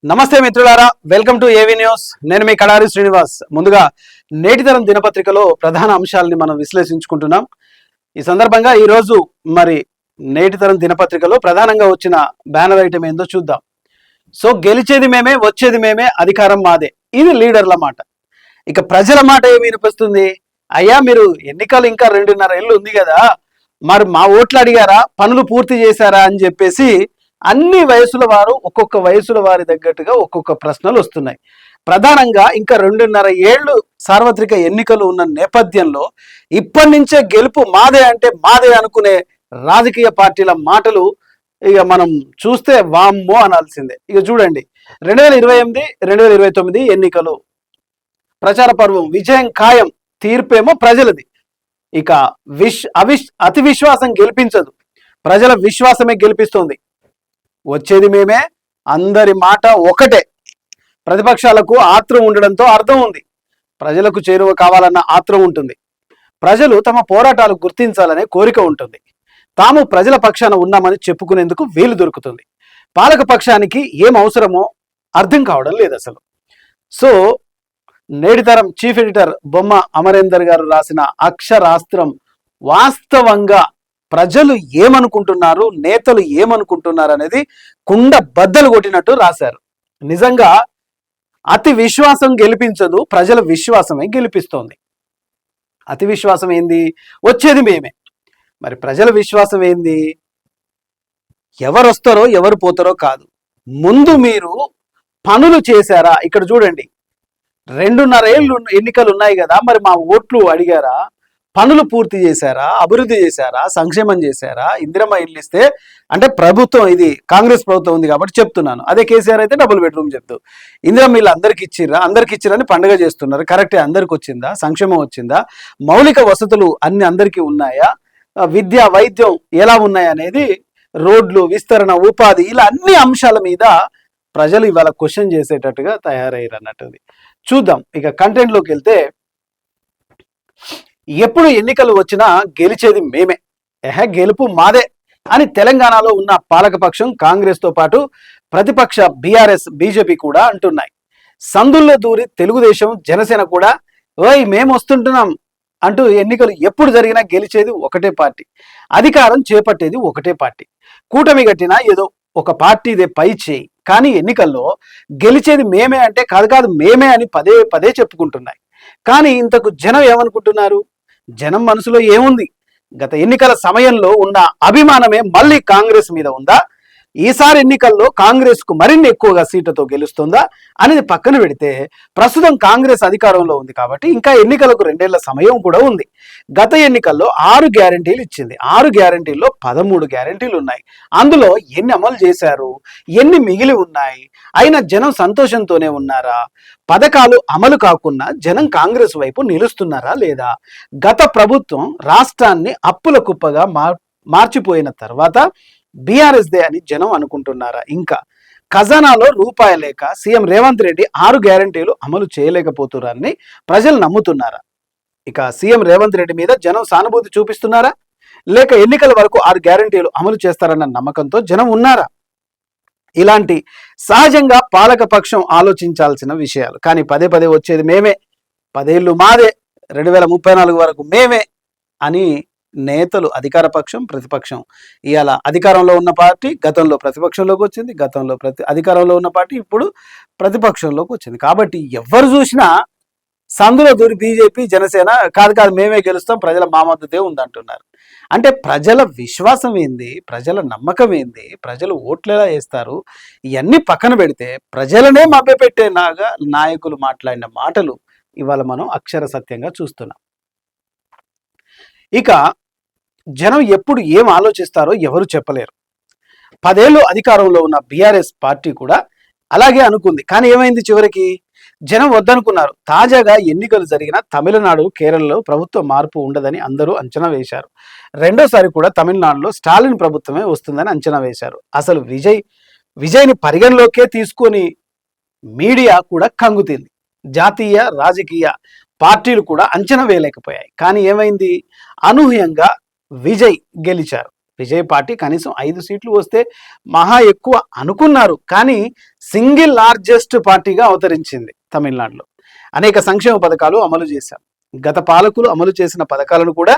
నమస్తే మిత్రులారా, welcome to ఏవి న్యూస్. నేను మీ కడారి శ్రీనివాస్. ముందుగా నేటితరం దినపత్రికలో ప్రధాన అంశాలని మనం విశ్లేషించుకుంటున్నాం. ఈ సందర్భంగా ఈరోజు మరి నేటితరం దినపత్రికలో ప్రధానంగా వచ్చిన బ్యానర్ ఐటమ్ ఏందో చూద్దాం. సో గెలిచేది మేమే, వచ్చేది మేమే, అధికారం మాదే. ఇది లీడర్ల మాట. ఇక ప్రజల మాట ఏమి వినిపిస్తుంది? అయ్యా, మీరు ఎన్నికలు ఇంకా 2.5 ఏళ్ళు ఉంది కదా, మరి మా ఓట్లు అడిగారా, పనులు పూర్తి చేశారా అని చెప్పేసి అన్ని వయసుల వారు ఒక్కొక్క వయసుల వారి తగ్గట్టుగా ఒక్కొక్క ప్రశ్నలు వస్తున్నాయి. ప్రధానంగా ఇంకా 2.5 ఏళ్ళు సార్వత్రిక ఎన్నికలు ఉన్న నేపథ్యంలో ఇప్పటి నుంచే గెలుపు మాదే అంటే మాదే అనుకునే రాజకీయ పార్టీల మాటలు ఇక మనం చూస్తే వామ్మో అనాల్సిందే. ఇక చూడండి, 2028, 2029 ఎన్నికలు ప్రచార పర్వం విజయం ఖాయం, తీర్పేమో ప్రజలది. ఇక అతి విశ్వాసం గెలిపించదు, ప్రజల విశ్వాసమే గెలిపిస్తుంది. వచ్చేది మేమే, అందరి మాట ఒకటే. ప్రతిపక్షాలకు ఆత్రం ఉండడంతో అర్థం ఉంది, ప్రజలకు చేరువ కావాలన్న ఆత్రం ఉంటుంది. ప్రజలు తమ పోరాటాలు గుర్తించాలనే కోరిక ఉంటుంది. తాము ప్రజల పక్షాన ఉన్నామని చెప్పుకునేందుకు వీలు దొరుకుతుంది. పాలక పక్షానికి ఏం అవసరమో అర్థం కావడం లేదు అసలు. సో నేటితరం చీఫ్ ఎడిటర్ బొమ్మ అమరేందర్ గారు రాసిన అక్షరాస్త్రం వాస్తవంగా ప్రజలు ఏమనుకుంటున్నారు, నేతలు ఏమనుకుంటున్నారు అనేది కుండ బద్దలు కొట్టినట్టు రాశారు. నిజంగా అతి విశ్వాసం గెలిపించదు, ప్రజల విశ్వాసమే గెలిపిస్తోంది. అతి విశ్వాసం ఏంది? వచ్చేది మేమే. మరి ప్రజల విశ్వాసం ఏంది? ఎవరు వస్తారో ఎవరు పోతారో కాదు, ముందు మీరు పనులు చేశారా? ఇక్కడ చూడండి, 2.5 ఏళ్ళు ఎన్నికలు ఉన్నాయి కదా, మరి మా ఓట్లు అడిగారా, పనులు పూర్తి చేశారా, అభివృద్ధి చేశారా, సంక్షేమం చేశారా? ఇందిరమ్మ ఇల్లు ఇస్తే అంటే ప్రభుత్వం, ఇది కాంగ్రెస్ ప్రభుత్వం ఉంది కాబట్టి చెప్తున్నాను. అదే కేసీఆర్ అయితే డబుల్ బెడ్రూమ్ చెప్తూ ఇందిరమ్మ ఇల్లు అందరికి ఇచ్చిరని పండుగ చేస్తున్నారు. కరెక్టే, అందరికి వచ్చిందా? సంక్షేమం వచ్చిందా? మౌలిక వసతులు అన్ని అందరికీ ఉన్నాయా? విద్య, వైద్యం ఎలా ఉన్నాయనేది, రోడ్లు, విస్తరణ, ఉపాధి, ఇలా అన్ని అంశాల మీద ప్రజలు ఇవాళ క్వశ్చన్ చేసేటట్టుగా తయారయ్యారు అన్నట్టుది. చూద్దాం ఇక కంటెంట్లోకి వెళ్తే, ఎప్పుడు ఎన్నికలు వచ్చినా గెలిచేది మేమే, గెలుపు మాదే అని తెలంగాణలో ఉన్న పాలకపక్షం కాంగ్రెస్తో పాటు ప్రతిపక్ష బీఆర్ఎస్, బీజేపీ కూడా అంటున్నాయి. సందుల్లో దూరి తెలుగుదేశం, జనసేన కూడా ఓయ్ మేము వస్తుంటున్నాం అంటూ ఎన్నికలు ఎప్పుడు జరిగినా గెలిచేది ఒకటే పార్టీ, అధికారం చేపట్టేది ఒకటే పార్టీ. కూటమి గట్టినా ఏదో ఒక పార్టీదే పై చేయి, కానీ ఎన్నికల్లో గెలిచేది మేమే అంటే కాదు మేమే అని పదే పదే చెప్పుకుంటున్నాయి. కానీ ఇంతకు జనం ఏమనుకుంటున్నారు? జనం మనసులో ఏముంది? గత ఎన్నికల సమయంలో ఉన్న అభిమానమే మళ్ళీ కాంగ్రెస్ మీద ఉందా? ఈసారి ఎన్నికల్లో కాంగ్రెస్ కు మరిన్ని ఎక్కువగా సీట్లతో గెలుస్తుందా అనేది పక్కన పెడితే, ప్రస్తుతం కాంగ్రెస్ అధికారంలో ఉంది కాబట్టి ఇంకా ఎన్నికలకు 2 ఏళ్ల సమయం కూడా ఉంది. గత ఎన్నికల్లో 6 గ్యారంటీలు ఇచ్చింది. 6 గ్యారంటీల్లో 13 గ్యారంటీలు ఉన్నాయి. అందులో ఎన్ని అమలు చేశారు, ఎన్ని మిగిలి ఉన్నాయి? అయినా జనం సంతోషంతోనే ఉన్నారా? పథకాలు అమలు కాకుండా జనం కాంగ్రెస్ వైపు నిలుస్తున్నారా లేదా? గత ప్రభుత్వం రాష్ట్రాన్ని అప్పుల కుప్పగా మార్చిపోయిన తర్వాత బీఆర్ఎస్ దే అని జనం అనుకుంటున్నారా? ఇంకా ఖజానాలో రూపాయి లేక సీఎం రేవంత్ రెడ్డి 6 గ్యారంటీలు అమలు చేయలేకపోతున్నారని ప్రజలు నమ్ముతున్నారా? ఇక సీఎం రేవంత్ రెడ్డి మీద జనం సానుభూతి చూపిస్తున్నారా? లేక ఎన్నికల వరకు 6 గ్యారంటీలు అమలు చేస్తారన్న నమ్మకంతో జనం ఉన్నారా? ఇలాంటి సహజంగా పాలక పక్షం ఆలోచించాల్సిన విషయాలు. కానీ పదే పదే వచ్చేది మేమే, 10 ఏళ్ళు మాదే, 2034 వరకు మేమే అని నేతలు, అధికార పక్షం, ప్రతిపక్షం, ఇవాళ అధికారంలో ఉన్న పార్టీ గతంలో ప్రతిపక్షంలోకి వచ్చింది, గతంలో అధికారంలో ఉన్న పార్టీ ఇప్పుడు ప్రతిపక్షంలోకి వచ్చింది. కాబట్టి ఎవరు చూసినా సందులో దూరి బీజేపీ, జనసేన కాదు మేమే గెలుస్తాం, ప్రజల మా మద్దతే ఉందంటున్నారు. అంటే ప్రజల విశ్వాసం ఏంది, ప్రజల నమ్మకం ఏంది, ప్రజలు ఓట్లు ఎలా వేస్తారు, ఇవన్నీ పక్కన పెడితే ప్రజలనే మభ్యపెట్టే నాయకులు మాట్లాడిన మాటలు ఇవాళ మనం అక్షర సత్యంగా చూస్తున్నాం. ఇక జనం ఎప్పుడు ఏం ఆలోచిస్తారో ఎవరు చెప్పలేరు. 10 ఏళ్ళు అధికారంలో ఉన్న బీఆర్ఎస్ పార్టీ కూడా అలాగే అనుకుంది. కానీ ఏమైంది? చివరికి జనం వద్దనుకున్నారు. తాజాగా ఎన్నికలు జరిగిన తమిళనాడు, కేరళలో ప్రభుత్వ మార్పు ఉండదని అందరూ అంచనా వేశారు. రెండోసారి కూడా తమిళనాడులో స్టాలిన్ ప్రభుత్వమే వస్తుందని అంచనా వేశారు. అసలు విజయ్ని పరిగణలోకే తీసుకొని మీడియా కూడా కంగుతింది. జాతీయ రాజకీయ పార్టీలు కూడా అంచనా వేయలేకపోయాయి. కానీ ఏమైంది? అనూహ్యంగా విజయ్ గెలిచారు. విజయ్ పార్టీ కనీసం 5 సీట్లు వస్తే మహా ఎక్కువ అనుకున్నారు. కానీ సింగిల్ లార్జెస్ట్ పార్టీగా అవతరించింది తమిళనాడులో. అనేక సంక్షేమ పథకాలు అమలు చేశారు. గత పాలకులు అమలు చేసిన పథకాలను కూడా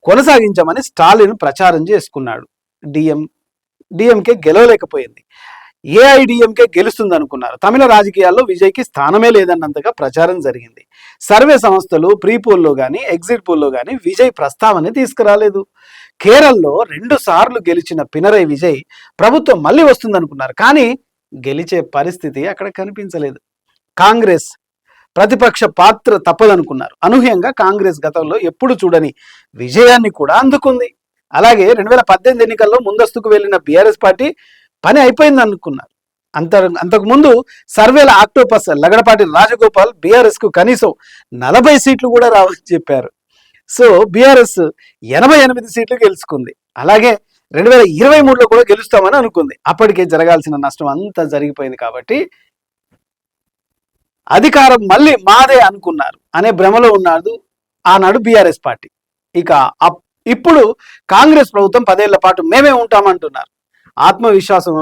కొనసాగించమని స్టాలిన్ ప్రచారం చేసుకున్నాడు. డిఎంకే గెలవలేకపోయింది. ఏఐడిఎంకే గెలుస్తుంది అనుకున్నారు. తమిళ రాజకీయాల్లో విజయ్కి స్థానమే లేదన్నంతగా ప్రచారం జరిగింది. సర్వే సంస్థలు ప్రీ పోల్లో కానీ ఎగ్జిట్ పోల్లో కానీ విజయ్ ప్రస్తావన తీసుకురాలేదు. కేరళలో 2 సార్లు గెలిచిన పినరై విజయ్ ప్రభుత్వం మళ్ళీ వస్తుందనుకున్నారు. కానీ గెలిచే పరిస్థితి అక్కడ కనిపించలేదు. కాంగ్రెస్ ప్రతిపక్ష పాత్ర తప్పదనుకున్నారు. అనూహ్యంగా కాంగ్రెస్ గతంలో ఎప్పుడు చూడని విజయాన్ని కూడా అందుకుంది. అలాగే 2018 ఎన్నికల్లో ముందస్తుకు వెళ్లిన బీఆర్ఎస్ పార్టీ పని అయిపోయింది అనుకున్నారు. అంతకుముందు సర్వేల ఆక్టోపస్ లగడపాటి రాజగోపాల్ బీఆర్ఎస్ కు కనీసం 40 సీట్లు కూడా రావని చెప్పారు. సో బీఆర్ఎస్ 88 సీట్లు గెలుచుకుంది. అలాగే 2023లో కూడా గెలుస్తామని అనుకుంది. అప్పటికే జరగాల్సిన నష్టం అంతా జరిగిపోయింది కాబట్టి అధికారం మళ్ళీ మాదే అనుకున్నారు అనే భ్రమలో ఉన్నాడు ఆనాడు బీఆర్ఎస్ పార్టీ. ఇక ఇప్పుడు కాంగ్రెస్ ప్రభుత్వం 10 ఏళ్ల పాటు మేమే ఉంటామంటున్నారు. ఆత్మవిశ్వాసం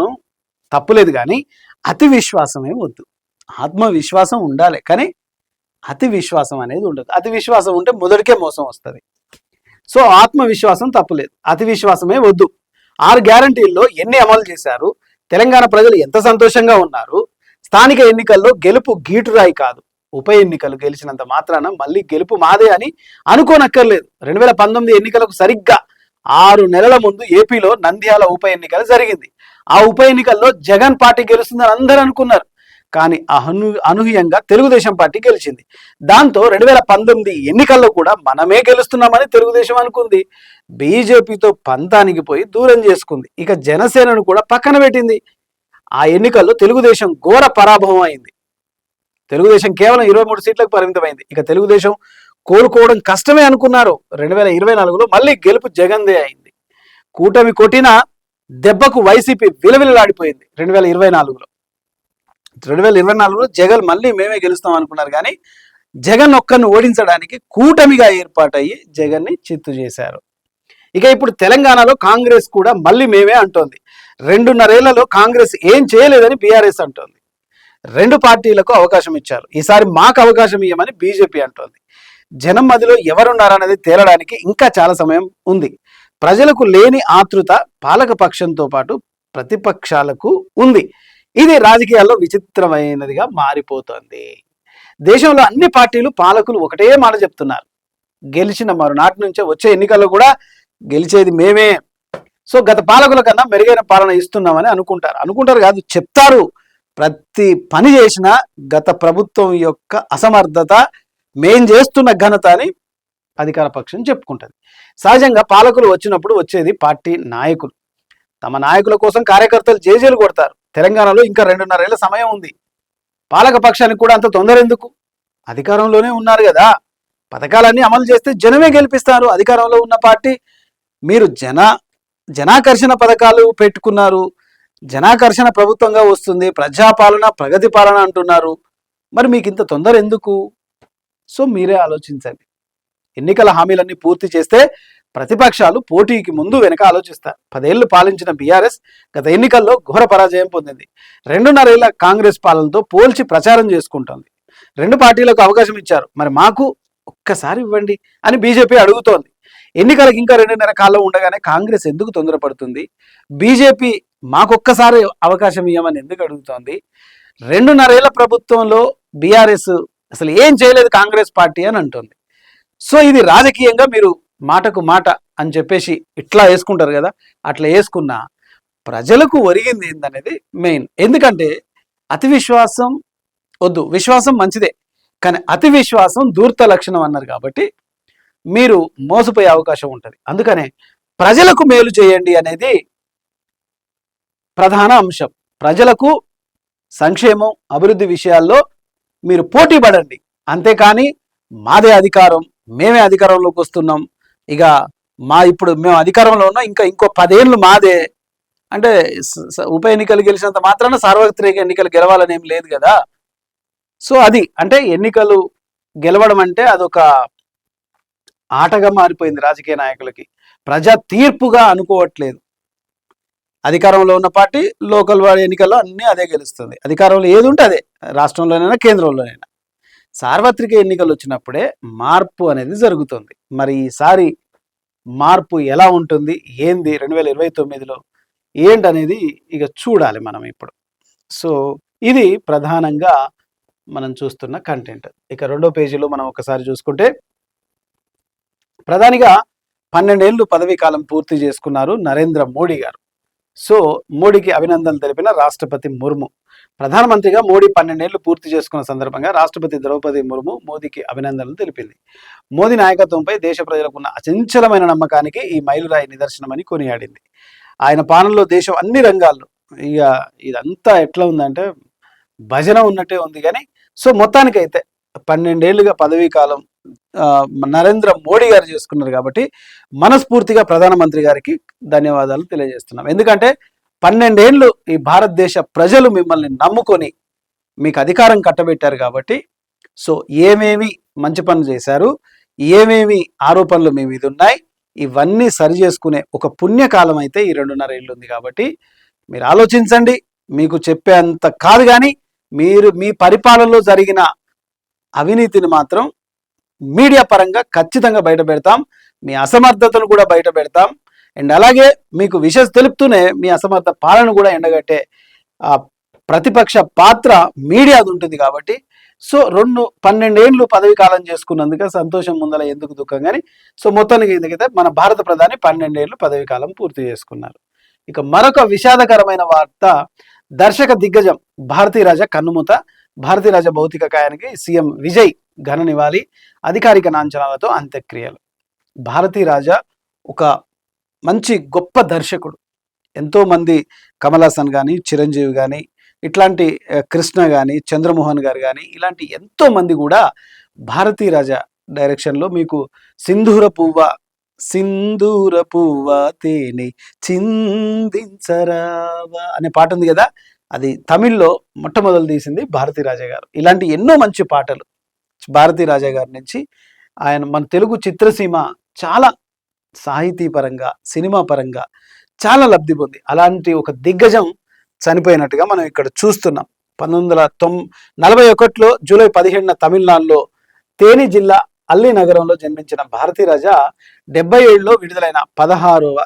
తప్పులేదు, కానీ అతి విశ్వాసమే వద్దు. ఆత్మవిశ్వాసం ఉండాలి, కానీ అతి విశ్వాసం అనేది ఉండదు. అతి విశ్వాసం ఉంటే మొదటికే మోసం వస్తుంది. సో ఆత్మవిశ్వాసం తప్పులేదు, అతి విశ్వాసమే వద్దు. 6 గ్యారంటీల్లో ఎన్ని అమలు చేశారు? తెలంగాణ ప్రజలు ఎంత సంతోషంగా ఉన్నారు? స్థానిక ఎన్నికల్లో గెలుపు గీటురాయి కాదు. ఉప ఎన్నికలు గెలిచినంత మాత్రాన మళ్ళీ గెలుపు మాదే అని అనుకోనక్కర్లేదు. 2019 ఎన్నికలకు సరిగ్గా 6 నెలల ముందు ఏపీలో నంద్యాల ఉప ఎన్నికలు జరిగింది. ఆ ఉప ఎన్నికల్లో జగన్ పార్టీ గెలుస్తుందని అందరూ అనుకున్నారు. కానీ అనూహ్యంగా తెలుగుదేశం పార్టీ గెలిచింది. దాంతో 2019 ఎన్నికల్లో కూడా మనమే గెలుస్తున్నామని తెలుగుదేశం అనుకుంది. బీజేపీతో పంతానికి పోయి దూరం చేసుకుంది. ఇక జనసేనను కూడా పక్కన పెట్టింది. ఆ ఎన్నికల్లో తెలుగుదేశం ఘోర పరాభవం అయింది. తెలుగుదేశం కేవలం 23 సీట్లకు పరిమితమైంది. ఇక తెలుగుదేశం కోలుకోవడం కష్టమే అనుకున్నారు. 2024లో మళ్ళీ గెలుపు జగన్దే అయింది. కూటమి కొట్టిన దెబ్బకు వైసీపీ విలవిలలాడిపోయింది. 2024లో జగన్ మళ్ళీ మేమే గెలుస్తాం అనుకున్నారు. కానీ జగన్ ఒక్కరిని ఓడించడానికి కూటమిగా ఏర్పాటయ్యి జగన్ని చిత్తు చేశారు. ఇక ఇప్పుడు తెలంగాణలో కాంగ్రెస్ కూడా మళ్ళీ మేమే అంటోంది. 2.5 ఏళ్లలో కాంగ్రెస్ ఏం చేయలేదని బీఆర్ఎస్ అంటోంది. 2 పార్టీలకు అవకాశం ఇచ్చారు, ఈసారి మాకు అవకాశం ఇవ్వమని బీజేపీ అంటోంది. జనం మధ్యలో ఎవరున్నారనేది తేలడానికి ఇంకా చాలా సమయం ఉంది. ప్రజలకు లేని ఆతృత పాలక పక్షంతో పాటు ప్రతిపక్షాలకు ఉంది. ఇది రాజకీయాల్లో విచిత్రమైనదిగా మారిపోతోంది. దేశంలో అన్ని పార్టీలు పాలకులు ఒకటే మాట చెప్తున్నారు. గెలిచిన మరునాటి నుంచే వచ్చే ఎన్నికల్లో కూడా గెలిచేది మేమే. సో గత పాలకుల కన్నా మెరుగైన పాలన ఇస్తున్నామని అనుకుంటారు కాదు, చెప్తారు. ప్రతి పని చేసిన గత ప్రభుత్వం యొక్క అసమర్థత, మేం చేస్తున్న ఘనత అని అధికార పక్షం చెప్పుకుంటుంది. సహజంగా పాలకులు వచ్చినప్పుడు వచ్చేది పార్టీ నాయకులు. తమ నాయకుల కోసం కార్యకర్తలు జేజేలు కొడతారు. తెలంగాణలో ఇంకా 2.5 ఏళ్ల సమయం ఉంది. పాలక పక్షానికి కూడా అంత తొందర ఎందుకు? అధికారంలోనే ఉన్నారు కదా. పథకాలన్నీ అమలు చేస్తే జనమే గెలిపిస్తారు. అధికారంలో ఉన్న పార్టీ. మీరు జనాకర్షణ పథకాలు పెట్టుకున్నారు. జనాకర్షణ ప్రభుత్వంగా వస్తుంది. ప్రజాపాలన, ప్రగతి పాలన అంటున్నారు. మరి మీకు ఇంత తొందర ఎందుకు? సో మీరే ఆలోచించండి. ఎన్నికల హామీలన్నీ పూర్తి చేస్తే ప్రతిపక్షాలు పోటీకి ముందు వెనక ఆలోచిస్తారు. 10 ఏళ్లు పాలించిన బీఆర్ఎస్ గత ఎన్నికల్లో ఘోర పరాజయం పొందింది. 2.5 ఏళ్ల కాంగ్రెస్ పాలనతో పోల్చి ప్రచారం చేసుకుంటోంది. 2 పార్టీలకు అవకాశం ఇచ్చారు, మరి మాకు ఒక్కసారి ఇవ్వండి అని బీజేపీ అడుగుతోంది. ఎన్నికలకు ఇంకా 2.5 కాలం ఉండగానే కాంగ్రెస్ ఎందుకు తొందరపడుతుంది? బీజేపీ మాకొక్కసారి అవకాశం ఇవ్వమని ఎందుకు అడుగుతోంది? 2.5 ఏళ్ల ప్రభుత్వంలో బీఆర్ఎస్ అసలు ఏం చేయలేదు కాంగ్రెస్ పార్టీ అని అంటుంది. సో ఇది రాజకీయంగా మీరు మాటకు మాట అని చెప్పేసి ఇట్లా వేసుకుంటారు కదా. అట్లా వేసుకున్న ప్రజలకు ఒరిగింది ఏందనేది మెయిన్. ఎందుకంటే అతి విశ్వాసం వద్దు, విశ్వాసం మంచిదే, కానీ అతి విశ్వాసం ధూర్త లక్షణం అన్నారు కాబట్టి మీరు మోసపోయే అవకాశం ఉంటుంది. అందుకనే ప్రజలకు మేలు చేయండి అనేది ప్రధాన అంశం. ప్రజలకు సంక్షేమం, అభివృద్ధి విషయాల్లో మీరు పోటీ పడండి. అంతేకాని మాదే అధికారం, మేమే అధికారంలోకి వస్తున్నాం, ఇక ఇప్పుడు మేము అధికారంలో ఉన్నాం, ఇంకో 10 ఏళ్ళు మాదే అంటే ఉప ఎన్నికలు గెలిచినంత మాత్రాన సార్వత్రిక ఎన్నికలు గెలవాలని ఏం లేదు కదా. సో అది అంటే ఎన్నికలు గెలవడం అంటే అదొక ఆటగా మారిపోయింది రాజకీయ నాయకులకి. ప్రజా తీర్పుగా అనుకోవట్లేదు. అధికారంలో ఉన్న పార్టీ లోకల్ వాడి ఎన్నికల్లో అన్నీ అదే గెలుస్తుంది. అధికారంలో ఏది ఉంటే అదే, రాష్ట్రంలోనైనా కేంద్రంలోనైనా. సార్వత్రిక ఎన్నికలు వచ్చినప్పుడే మార్పు అనేది జరుగుతుంది. మరి ఈసారి మార్పు ఎలా ఉంటుంది, ఏంది 2029లో ఏంటనేది ఇక చూడాలి మనం ఇప్పుడు. సో ఇది ప్రధానంగా మనం చూస్తున్న కంటెంట్. ఇక రెండో పేజీలో మనం ఒకసారి చూసుకుంటే, ప్రధానిగా 12 ఏళ్ళు పదవీ కాలం పూర్తి చేసుకున్నారు నరేంద్ర మోడీ గారు. సో మోడీకి అభినందనలు తెలిపిన రాష్ట్రపతి ముర్ము. ప్రధానమంత్రిగా మోడీ 12 ఏళ్ళు పూర్తి చేసుకున్న సందర్భంగా రాష్ట్రపతి ద్రౌపది ముర్ము మోదీకి అభినందనలు తెలిపింది. మోదీ నాయకత్వంపై దేశ ప్రజలకు ఉన్న అచంచలమైన నమ్మకానికి ఈ మైలురాయి నిదర్శనమని కొనియాడింది. ఆయన పాలనలో దేశం అన్ని రంగాల్లో, ఇక ఇదంతా ఎట్లా ఉందంటే భజన ఉన్నట్టే ఉంది. కానీ సో మొత్తానికైతే 12 ఏళ్ళుగా పదవీ కాలం నరేంద్ర మోడీ గారు చేసుకున్నారు కాబట్టి మనస్ఫూర్తిగా ప్రధానమంత్రి గారికి ధన్యవాదాలు తెలియజేస్తున్నాం. ఎందుకంటే 12 ఏళ్ళు ఈ భారతదేశ ప్రజలు మిమ్మల్ని నమ్ముకొని మీకు అధికారం కట్టబెట్టారు కాబట్టి, సో ఏమేమి మంచి పనులు చేశారు, ఏమేమి ఆరోపణలు మీ మీద ఉన్నాయి, ఇవన్నీ సరి చేసుకునే ఒక పుణ్యకాలం అయితే ఈ 2.5 ఏళ్ళు ఉంది. కాబట్టి మీరు ఆలోచించండి. మీకు చెప్పేంత కాదు, కానీ మీరు మీ పరిపాలనలో జరిగిన అవినీతిని మాత్రం మీడియా పరంగా ఖచ్చితంగా బయట పెడతాం, మీ అసమర్థతను కూడా బయట పెడతాం. అండ్ అలాగే మీకు విషయం తెలుపుతూనే మీ అసమర్థ పాలన కూడా ఎండగట్టే ప్రతిపక్ష పాత్ర మీడియాది ఉంటుంది. కాబట్టి సో 12 ఏళ్ళు పదవి కాలం చేసుకున్నందుకు సంతోషం ముందల ఎందుకు దుఃఖం. కానీ సో మొత్తానికి ఎందుకైతే మన భారత ప్రధాని 12 ఏళ్ళు పదవి కాలం పూర్తి చేసుకున్నారు. ఇక మరొక విషాదకరమైన వార్త, దర్శక దిగ్గజం భారతీరాజా కన్నుమూత. భారతీరాజా భౌతిక కాయానికి సీఎం విజయ్ ఘన నివాళి, అధికారిక లాంఛనాలతో అంత్యక్రియలు. భారతీరాజా ఒక మంచి గొప్ప దర్శకుడు. ఎంతోమంది కమల్ హాసన్ కానీ, చిరంజీవి కానీ, ఇట్లాంటి కృష్ణ కానీ, చంద్రమోహన్ గారు కానీ, ఇలాంటి ఎంతోమంది కూడా భారతీరాజా డైరెక్షన్లో మీకు సింధూర పువ్వ తేనె చిందించరావా అనే పాట ఉంది కదా, అది తమిళ్లో మొట్టమొదలు తీసింది భారతీరాజా గారు. ఇలాంటి ఎన్నో మంచి పాటలు భారతీరాజా గారి నుంచి ఆయన మన తెలుగు చిత్రసీమ చాలా సాహితీ పరంగా, సినిమా పరంగా చాలా లబ్ధి పొంది. అలాంటి ఒక దిగ్గజం చనిపోయినట్టుగా మనం ఇక్కడ చూస్తున్నాం. 1941లో జూలై 17న తమిళనాడులో తేని జిల్లా అల్లి నగరంలో జన్మించిన భారతీరాజా 77లో విడుదలైన 16వ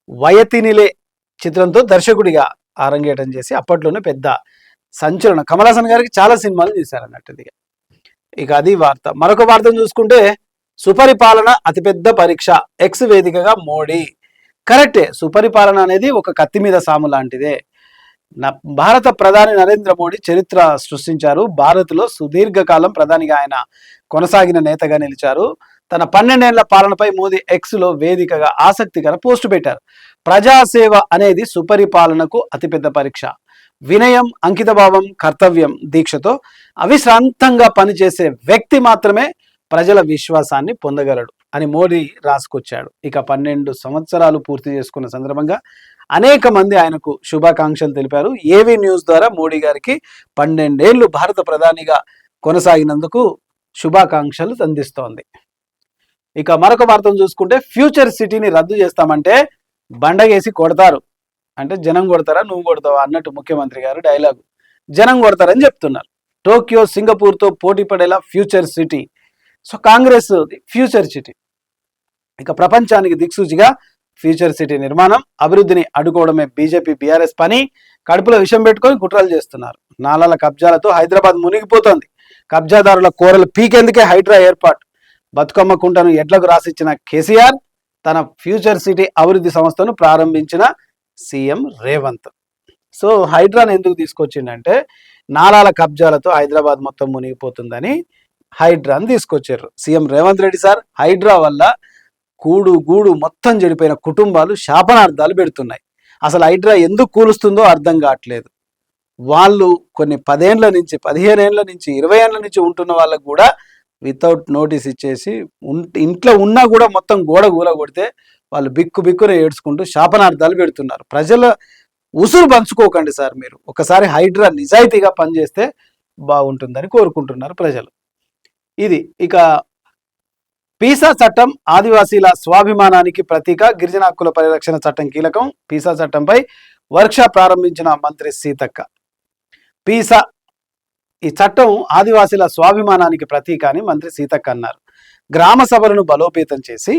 వయతినిలే చిత్రంతో దర్శకుడిగా అరంగేటం చేసి అప్పట్లోనే పెద్ద సంచలనం. కమల్ హాసన్ గారికి చాలా సినిమాలు చేశారన్నట్టు. ఇక అది వార్త. మరొక వార్తను చూసుకుంటే, సుపరిపాలన అతిపెద్ద పరీక్ష, ఎక్స్ వేదికగా మోడీ. కరెక్టే, సుపరిపాలన అనేది ఒక కత్తి మీద సాము లాంటిదే. భారత ప్రధాని నరేంద్ర మోడీ చరిత్ర సృష్టించారు. భారత్లో సుదీర్ఘకాలం ప్రధానిగా ఆయన కొనసాగిన నేతగా నిలిచారు. తన 12 ఏళ్ల పాలనపై మోదీ ఎక్స్లో వేదికగా ఆసక్తికర పోస్టు పెట్టారు. ప్రజాసేవ అనేది సుపరిపాలనకు అతిపెద్ద పరీక్ష. వినయం, అంకితభావం, కర్తవ్యం, దీక్షతో అవిశ్రాంతంగా పనిచేసే వ్యక్తి మాత్రమే ప్రజల విశ్వాసాన్ని పొందగలడు అని మోడీ రాసుకొచ్చాడు. ఇక 12 సంవత్సరాలు పూర్తి చేసుకున్న సందర్భంగా అనేక మంది ఆయనకు శుభాకాంక్షలు తెలిపారు. ఏవీ న్యూస్ ద్వారా మోడీ గారికి 12 ఏళ్లు భారత ప్రధానిగా కొనసాగినందుకు శుభాకాంక్షలు అందిస్తోంది. ఇక మరొక వార్తను చూసుకుంటే, ఫ్యూచర్ సిటీని రద్దు చేస్తామంటే బండగేసి కొడతారు. అంటే జనం కొడతారా నువ్వు కొడతావా అన్నట్టు ముఖ్యమంత్రి గారు డైలాగు. జనం కొడతారని చెప్తున్నారు. టోక్యో, సింగపూర్తో పోటీ పడేలా future city. So Congress future city, ఇక ప్రపంచానికి దిక్సూచిగా ఫ్యూచర్ సిటీ నిర్మాణం, అభివృద్ధిని అడ్డుకోవడమే బీజేపీ బీఆర్ఎస్ పని. కడుపులో విషం పెట్టుకొని కుట్రలు చేస్తున్నారు. నాలాల కబ్జాలతో హైదరాబాద్ మునిగిపోతోంది. కబ్జాదారుల కోరలు పీకేందుకే హైడ్రా ఏర్పాటు. బతుకమ్మ కుంటను ఎడ్లకు రాసిచ్చిన కేసీఆర్, తన ఫ్యూచర్ సిటీ అభివృద్ధి సంస్థను ప్రారంభించిన సీఎం రేవంత్. సో హైడ్రాను ఎందుకు తీసుకొచ్చిండంటే, నాలాల కబ్జాలతో హైదరాబాద్ మొత్తం మునిగిపోతుందని హైడ్రాను తీసుకొచ్చారు సీఎం రేవంత్ రెడ్డి సార్. హైడ్రా వల్ల కూడు గూడు మొత్తం చెడిపోయిన కుటుంబాలు శాపనార్థాలు పెడుతున్నాయి. అసలు హైడ్రా ఎందుకు కూలుస్తుందో అర్థం కావట్లేదు. వాళ్ళు కొన్ని 10 ఏళ్ల నుంచి, 15 ఏళ్ల నుంచి, 20 ఏళ్ల నుంచి ఉంటున్న వాళ్ళకు కూడా వితౌట్ నోటీస్ ఇచ్చేసి ఇంట్లో ఉన్నా కూడా మొత్తం గోడ గూల కొడితే వాళ్ళు బిక్కున ఏడ్చుకుంటూ శాపనార్థాలు పెడుతున్నారు. ప్రజల ఉసురు పంచుకోకండి సార్ మీరు. ఒకసారి హైడ్రా నిజాయితీగా పనిచేస్తే బాగుంటుందని కోరుకుంటున్నారు ప్రజలు. ఇది. ఇక పీసా చట్టం ఆదివాసీల స్వాభిమానానికి ప్రతీక, గిరిజన హక్కుల పరిరక్షణ చట్టం కీలకం. పీసా చట్టంపై వర్క్షాప్ ప్రారంభించిన మంత్రి సీతక్క. పీసా ఈ చట్టం ఆదివాసీల స్వాభిమానానికి ప్రతీక అని మంత్రి సీతక్క అన్నారు. గ్రామ సభలను బలోపేతం చేసి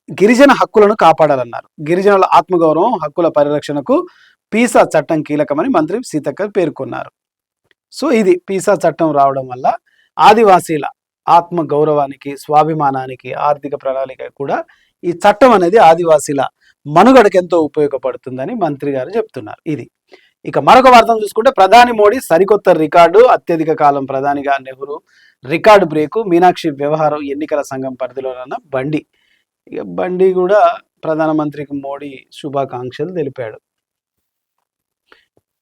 గిరిజన హక్కులను కాపాడాలన్నారు. గిరిజనుల ఆత్మగౌరవం, హక్కుల పరిరక్షణకు పీసా చట్టం కీలకమని మంత్రి సీతక్క పేర్కొన్నారు. సో ఇది పీసా చట్టం రావడం వల్ల ఆదివాసీల ఆత్మ గౌరవానికి, స్వాభిమానానికి, ఆర్థిక ప్రణాళిక కూడా ఈ చట్టం అనేది ఆదివాసీల మనుగడకు ఎంతో ఉపయోగపడుతుందని మంత్రి గారు చెప్తున్నారు. ఇది ఇక మరొక వార్తను చూసుకుంటే ప్రధాని మోడీ సరికొత్త రికార్డు, అత్యధిక కాలం ప్రధానిగా నెహ్రూ రికార్డు బ్రేకు. మీనాక్షి వ్యవహారం ఎన్నికల సంఘం పరిధిలోనన్న బండి. ఇక బండి కూడా ప్రధానమంత్రికి మోడీ శుభాకాంక్షలు తెలిపాడు.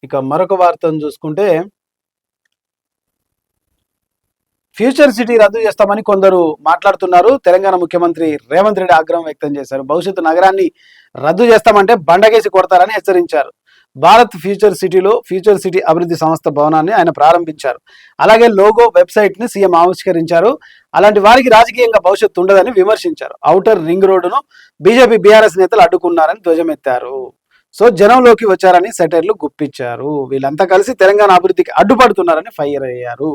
ఇక మరొక వార్తను చూసుకుంటే ఫ్యూచర్ సిటీ రద్దు చేస్తామని కొందరు మాట్లాడుతున్నారు. తెలంగాణ ముఖ్యమంత్రి రేవంత్ రెడ్డి ఆగ్రహం వ్యక్తం చేశారు. భవిష్యత్తు నగరాన్ని రద్దు చేస్తామంటే బండగేసి కొడతారని హెచ్చరించారు. భారత్ ఫ్యూచర్ సిటీ అభివృద్ధి సంస్థ భవనాన్ని ఆయన ప్రారంభించారు. అలాగే లోగో, వెబ్సైట్ ని సీఎం ఆవిష్కరించారు. అలాంటి వారికి రాజకీయంగా భవిష్యత్తు ఉండదని విమర్శించారు. ఔటర్ రింగ్ రోడ్డును బీజేపీ, బీఆర్ఎస్ నేతలు అడ్డుకున్నారని ధ్వజమెత్తారు. సో జనంలోకి వచ్చారని సెటైర్లు గుప్పించారు. వీళ్ళంతా కలిసి తెలంగాణ అభివృద్ధికి అడ్డుపడుతున్నారని ఫైర్ అయ్యారు.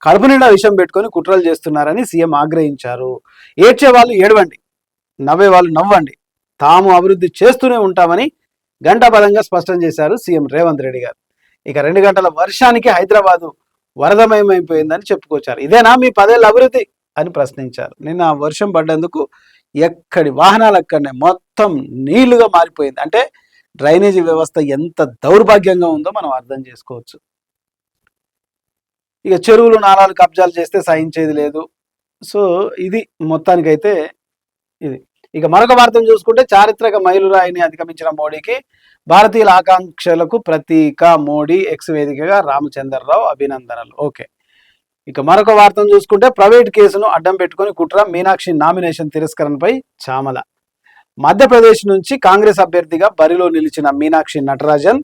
కడుపు నిండా విషయం పెట్టుకొని కుట్రలు చేస్తున్నారని సీఎం ఆగ్రహించారు. ఏడ్చే వాళ్ళు ఏడవండి, నవ్వే వాళ్ళు నవ్వండి, తాము అభివృద్ధి చేస్తూనే ఉంటామని గంటాపదంగా స్పష్టం చేశారు సీఎం రేవంత్ రెడ్డి గారు. ఇక 2 గంటల వర్షానికి హైదరాబాదు వరదమయమైపోయిందని చెప్పుకొచ్చారు. ఇదేనా మీ 10 ఏళ్ళ అభివృద్ధి అని ప్రశ్నించారు. నిన్న వర్షం పడ్డందుకు ఎక్కడి వాహనాలు అక్కడనే మొత్తం నీళ్లుగా మారిపోయింది. అంటే డ్రైనేజీ వ్యవస్థ ఎంత దౌర్భాగ్యంగా ఉందో మనం అర్థం చేసుకోవచ్చు. ఇక చెరువులు, నాలాలు కబ్జాలు చేస్తే సహించేది లేదు. సో ఇది మొత్తానికైతే ఇది. ఇక మరొక వార్తను చూసుకుంటే చారిత్రక మైలురాయిని అధిగమించిన మోడీకి భారతీయుల ఆకాంక్షలకు ప్రతీక. మోడీ ఎక్స్ వేదికగా రామచంద్రరావు అభినందనలు. ఓకే. ఇక మరొక వార్తను చూసుకుంటే ప్రైవేట్ కేసును అడ్డం పెట్టుకుని కుట్ర, మీనాక్షి నామినేషన్ తిరస్కరణపై చామల. మధ్యప్రదేశ్ నుంచి కాంగ్రెస్ అభ్యర్థిగా బరిలో నిలిచిన మీనాక్షి నటరాజన్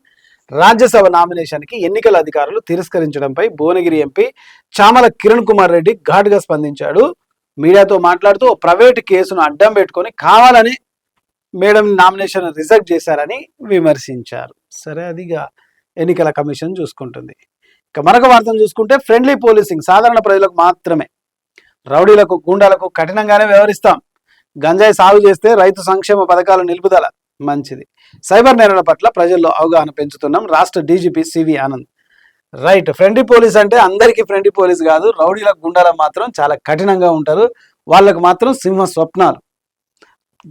రాజ్యసభ నామినేషన్కి ఎన్నికల అధికారులు తిరస్కరించడంపై భువనగిరి ఎంపీ చామల కిరణ్ కుమార్ రెడ్డి ఘాటుగా స్పందించాడు. మీడియాతో మాట్లాడుతూ ప్రైవేట్ కేసును అడ్డం పెట్టుకొని కావాలని మేడం నామినేషన్ రిజెక్ట్ చేశారని విమర్శించారు. సరే, అదిగా ఎన్నికల కమిషన్ చూసుకుంటుంది. ఇక మరొక వార్తను చూసుకుంటే ఫ్రెండ్లీ పోలీసింగ్ సాధారణ ప్రజలకు మాత్రమే, రౌడీలకు, గూండాలకు కఠినంగానే వ్యవహరిస్తాం. గంజాయి సాగు చేస్తే రైతు సంక్షేమ పథకాలు నిలుపుదల మంచిది. సైబర్ నేరాల పట్ల ప్రజల్లో అవగాహన పెంచుతున్నాం. రాష్ట్ర DGP CV Anand. Right, friendly police అంటే అందరికీ ఫ్రెండ్లీ పోలీస్ కాదు. రౌడీలకు, గుండాలకు మాత్రం చాలా కఠినంగా ఉంటారు. వాళ్ళకు మాత్రం సింహ స్వప్నాలు.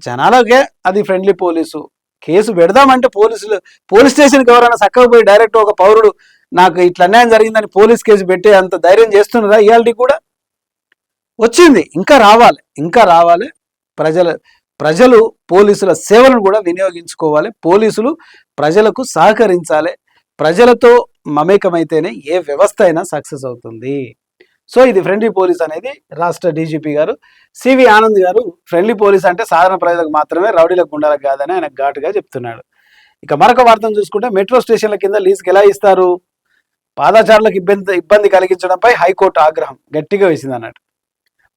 జనాలకే అది ఫ్రెండ్లీ పోలీసు. కేసు పెడదామంటే పోలీస్ స్టేషన్కి ఎవరైనా చక్కగా పోయి డైరెక్ట్ ఒక పౌరుడు నాకు ఇట్లా అన్యాయం జరిగిందని పోలీస్ కేసు పెట్టే అంత ధైర్యం చేస్తున్నారా? ఇవాళకి కూడా వచ్చింది. ఇంకా రావాలి. ప్రజలు పోలీసుల సేవలను కూడా వినియోగించుకోవాలి. పోలీసులు ప్రజలకు సహకరించాలి. ప్రజలతో మమేకమైతేనే ఏ వ్యవస్థ అయినా సక్సెస్ అవుతుంది. సో ఇది ఫ్రెండ్లీ పోలీస్ అనేది రాష్ట్ర డీజీపీ గారు సివి ఆనంద్ గారు ఫ్రెండ్లీ పోలీస్ అంటే సాధారణ ప్రజలకు మాత్రమే, రౌడీలకు, గుండాలకు కాదని ఆయన ఘాటుగా చెప్తున్నాడు. ఇక మరొక వార్తను చూసుకుంటే మెట్రో స్టేషన్ల కింద లీజుకి ఎలా ఇస్తారు? పాదచారులకు ఇబ్బంది కలిగించడంపై హైకోర్టు ఆగ్రహం గట్టిగా వేసింది అన్నట్టు.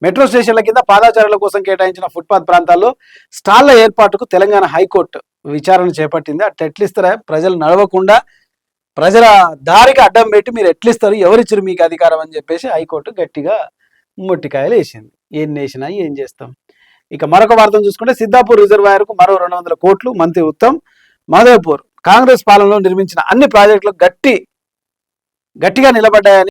మెట్రో స్టేషన్ల కింద పాదచారుల కోసం కేటాయించిన ఫుట్పాత్ ప్రాంతాల్లో స్టాళ్ల ఏర్పాటుకు తెలంగాణ హైకోర్టు విచారణ చేపట్టింది. అట్లా ఎట్లిస్తారా? ప్రజలు నడవకుండా ప్రజల దారికి అడ్డం పెట్టి మీరు ఎట్లిస్తారు, ఎవరిచ్చారు మీకు అధికారం అని చెప్పేసి హైకోర్టు గట్టిగా మొట్టికాయలు వేసింది. ఏం వేసినా ఏం చేస్తాం. ఇక మరొక వార్తను చూసుకుంటే సిద్ధాపూర్ రిజర్వాయర్కు మరో 200 కోట్లు. మంత్రి ఉత్తమ్. మాధవపూర్ కాంగ్రెస్ పాలనలో నిర్మించిన అన్ని ప్రాజెక్టులు గట్టిగా నిలబడ్డాయని